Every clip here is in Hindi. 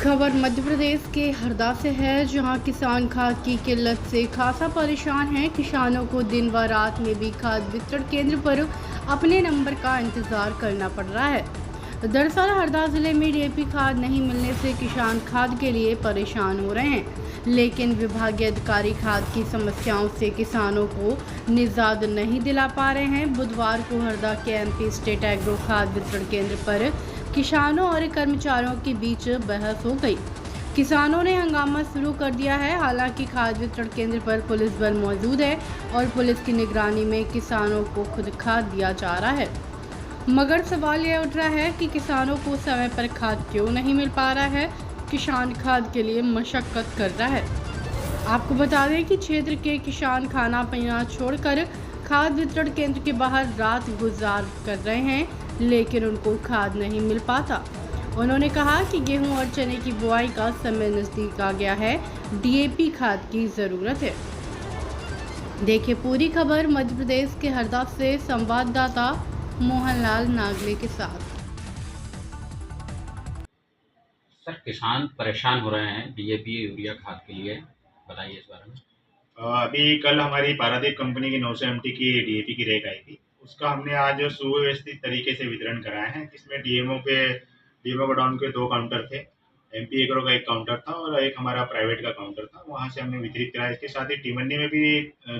खबर मध्य प्रदेश के हरदा से है, जहां किसान खाद की किल्लत से खासा परेशान हैं। किसानों को दिन व रात में भी खाद वितरण केंद्र पर अपने नंबर का इंतजार करना पड़ रहा है। दरअसल हरदा जिले में डीएपी खाद नहीं मिलने से किसान खाद के लिए परेशान हो रहे हैं, लेकिन विभागीय अधिकारी खाद की समस्याओं से किसानों को निजात नहीं दिला पा रहे हैं। बुधवार को हरदा के एमपी स्टेट एग्रो खाद वितरण केंद्र पर किसानों और कर्मचारियों के बीच बहस हो गई। किसानों ने हंगामा शुरू कर दिया है। हालांकि खाद वितरण केंद्र पर पुलिस बल मौजूद है और पुलिस की निगरानी में किसानों को खुद खाद दिया जा रहा है, मगर सवाल यह उठ रहा है कि किसानों को समय पर खाद क्यों नहीं मिल पा रहा है। किसान खाद के लिए मशक्कत कर रहा है। आपको बता दें कि क्षेत्र के किसान खाना पीना छोड़कर खाद वितरण केंद्र के बाहर रात गुजार कर रहे हैं, लेकिन उनको खाद नहीं मिल पाता। उन्होंने कहा कि गेहूं और चने की बुआई का समय नजदीक आ गया है, डीएपी खाद की ज़रूरत है। देखिए पूरी खबर मध्य प्रदेश के हरदा से संवाददाता मोहनलाल नागले के साथ। सर, किसान परेशान हो रहे हैं डीएपी यूरिया खाद के लिए, बताइए इस बारे में। अभी कल हमारी पारादीप कंपनी की 900 एमटी की डीएपी की रेक आई थी। उसका हमने आज सुव्यवस्थित तरीके से वितरण कराया है, जिसमें डीएमओ गोडाउन के 2 काउंटर थे। एमपी एग्रो का 1 काउंटर था और एक हमारा प्राइवेट का काउंटर था, वहाँ से हमने वितरित कराया। इसके साथ ही टीमंडी में भी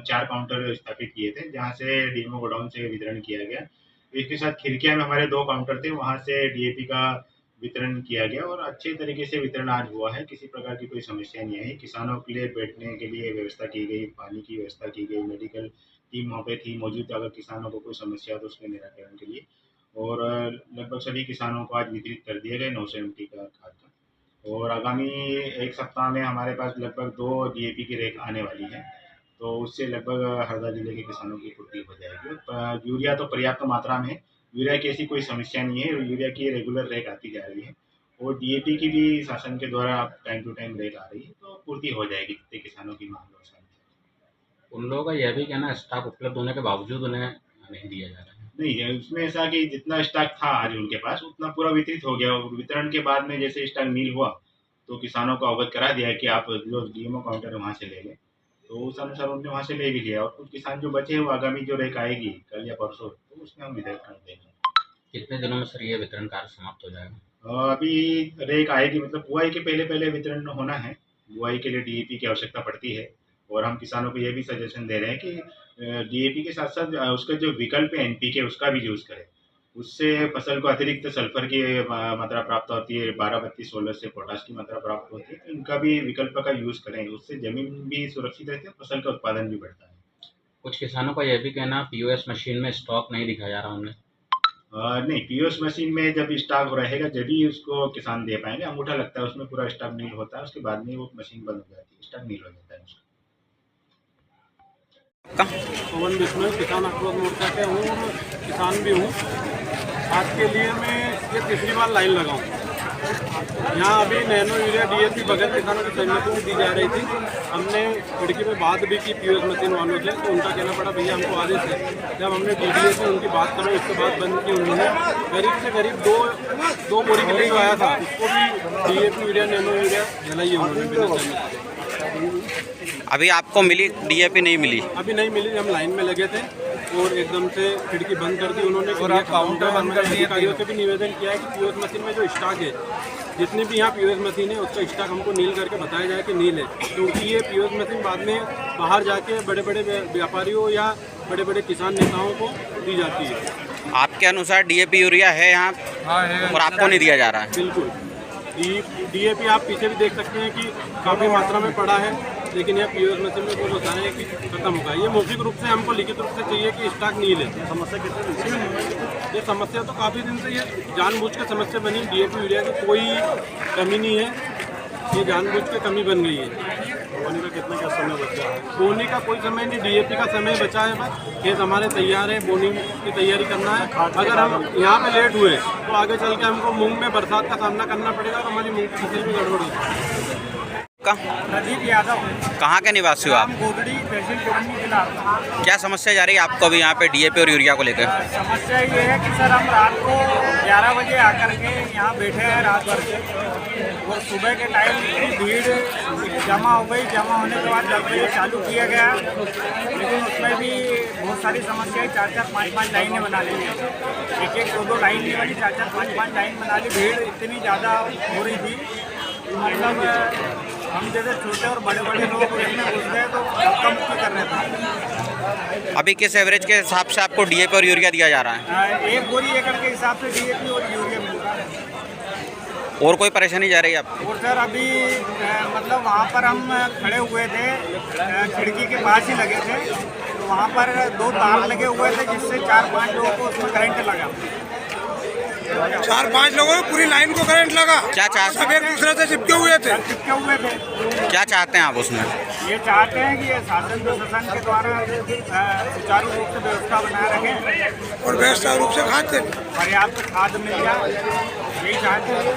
4 काउंटर स्थापित किए थे, जहाँ से डीएमओ गोडाउन से वितरण किया गया। इसके साथ खिड़किया में हमारे 2 काउंटर थे, वहाँ से डीएपी का वितरण किया गया और अच्छे तरीके से वितरण आज हुआ है। किसी प्रकार की कोई समस्या नहीं आई। किसानों के लिए बैठने के लिए व्यवस्था की गई, पानी की व्यवस्था की गई, मेडिकल टीम वहाँ पे थी मौजूद, अगर किसानों को कोई समस्या हो तो उसके निराकरण के लिए। और लगभग सभी किसानों को आज वितरित कर दिए गए 900 एमटी का खाद का। और आगामी 1 सप्ताह में हमारे पास लगभग 2 डीएपी की रेक आने वाली है, तो उससे लगभग हरदा जिले के किसानों की पूर्ति हो जाएगी। यूरिया तो पर्याप्त मात्रा में है, यूरिया की ऐसी कोई समस्या नहीं है, यूरिया की रेगुलर रेक आती जा रही है और डीएपी की भी शासन के द्वारा टाइम टू टाइम रेक आ रही है, तो पूर्ति हो जाएगी जितने किसानों की मांग हो। उन लोगों का यह भी कहना है स्टॉक उपलब्ध होने के बावजूद उन्हें नहीं दिया जा रहा है। नहीं है उसमें ऐसा कि जितना स्टॉक था आज उनके पास उतना पूरा वितरित हो गया, और वितरण के बाद में जैसे स्टॉक नील हुआ तो किसानों को अवगत करा दिया कि आप जो डीएमओ काउंटर है वहाँ से ले लें, तो उस अनुसार उन्होंने वहाँ से ले भी लिया। और कुछ किसान जो बचे हैं वो आगामी जो रेक आएगी कल या परसों, तो उसमें हम वितरित कर देंगे। कितने दिनों में सर ये वितरण कार्य समाप्त हो जाएगा? अभी रेक आएगी, मतलब बुआई के पहले वितरण होना है। बुआई के लिए डीएपी की आवश्यकता पड़ती है और हम किसानों को ये भी सजेशन दे रहे हैं कि डीएपी के साथ साथ उसका जो विकल्प है एनपीके उसका भी यूज़ करें। उससे फसल को अतिरिक्त सल्फर की मात्रा प्राप्त होती है, 12-32-16 से पोटाश की मात्रा प्राप्त होती है, तो इनका भी विकल्प का यूज़ करें। उससे ज़मीन भी सुरक्षित रहती है, फसल का उत्पादन भी बढ़ता है। कुछ किसानों का यह भी कहना पीओएस मशीन में स्टॉक नहीं दिखाया जा रहा उन्हें। नहीं, पीओएस मशीन में जब स्टॉक रहेगा जभी उसको किसान दे पाएंगे। अंगूठा लगता है उसमें, पूरा स्टॉक नील होता है, उसके बाद में वो मशीन बंद हो जाती है, स्टॉक नील हो जाता है उसका। पवन बिश्नोई, किसान आक्रोश मोर्चा के हूँ और किसान भी हूँ। आज के लिए मैं ये तीसरी बार लाइन लगा हूँ। यहाँ अभी नैनो यूरिया डीएपी बगैर किसानों की सहमति से दी जा रही थी। हमने खिड़की में बात भी की पीओएस मशीन वालों से, तो उनका कहना पड़ा भैया हमको आदेश है। जब हमने डीडीए से उनकी बात करी, उसके बाद बंद की उन्होंने। करीब से करीब दो बोरी के लिए जो आया था उसको भी डीएपी यूरिया नैनो यूरिया जलाई उन्होंने बिना सहमति। अभी आपको मिली डीएपी? नहीं मिली, अभी नहीं मिली। हम लाइन में लगे थे और एकदम से खिड़की बंद कर दी उन्होंने और काउंटर बंद कर दिए। अधिकारियों से भी निवेदन किया है कि पीओएस मशीन में जो स्टॉक है, जितनी भी यहाँ पीओएस मशीन है उसका स्टॉक हमको नील करके बताया जाए कि नील है, क्योंकि ये पीओएस मशीन बाद में बाहर जाके बड़े बड़े व्यापारियों या बड़े बड़े किसान नेताओं को दी जाती है। आपके अनुसार डीएपी यूरिया है यहाँ? हाँ है, और आपको नहीं दिया जा रहा है? बिल्कुल। डीएपी आप पीछे भी देख सकते हैं कि काफ़ी मात्रा में पड़ा है, लेकिन यह पीओएस मशीन में वो बता रहे हैं कि खत्म होगा। ये मौखिक रूप से हमको लिखित रूप से चाहिए कि स्टॉक नील है। समस्या कितनी? ये समस्या तो काफ़ी दिन से ये जानबूझ के समस्या बनी। डीएपी यूरिया की कोई कमी नहीं है, ये जानबूझ के कमी बन गई है। बोने का कितना क्या समय बचा है? बोने का कोई समय नहीं, डीएपी का समय बचा है बस। खेत हमारे तैयार है, बोनी की तैयारी करना है। अगर हम यहाँ पे लेट हुए तो आगे चल के हमको मूंग में बरसात का सामना करना पड़ेगा और हमारी मूंग की फसल भी गड़बड़ होगी। का प्रदीप यादव, कहाँ के निवासी हो आप? गोदड़ी तहसील चौरंगी जिला। क्या समस्या जा रही है आपको अभी यहाँ पे डीएपी और यूरिया को लेकर? समस्या ये है कि सर हम रात को 11 बजे आकर के यहाँ बैठे हैं रात भर से, और सुबह के टाइम भीड़ जमा हो गई। जमा होने के बाद 10 बजे चालू किया गया, लेकिन उसमें भी बहुत सारी समस्याएं, 4-4, 5-5 लाइनें बना ली, 1-1, 2-2 लाइन नहीं बनी, 4-4, 5-5 लाइन बना ली। भीड़ इतनी ज़्यादा हो रही थी, मतलब हम जैसे छोटे और बड़े बड़े लोग इसमें घुस गए तो धक्का मुक्की कर रहे थे। अभी किस एवरेज के हिसाब से आपको डीएपी और यूरिया दिया जा रहा है? 1 बोरी एकड़ के हिसाब से डीएपी और यूरिया मिल रहा है। और कोई परेशानी जा रही है आपको? और सर अभी मतलब वहाँ पर हम खड़े हुए थे, खिड़की के पास ही लगे थे, तो वहाँ पर 2 तार लगे हुए थे जिससे 4-5 लोगों को उसमें करंट लगा। 4-5 लोगों को पूरी लाइन को करंट लगा। क्या चाहते सब एक दूसरे से चिपके हुए थे। चिपके हुए थे। क्या चाहते हैं आप उसमें? ये चाहते हैं कि ये शासन प्रशासन के द्वारा सुचारू रूप से व्यवस्था बनाए रखें और व्यवस्था रूप से खाते पर्याप्त खाद मिल जाए, यही चाहते हैं।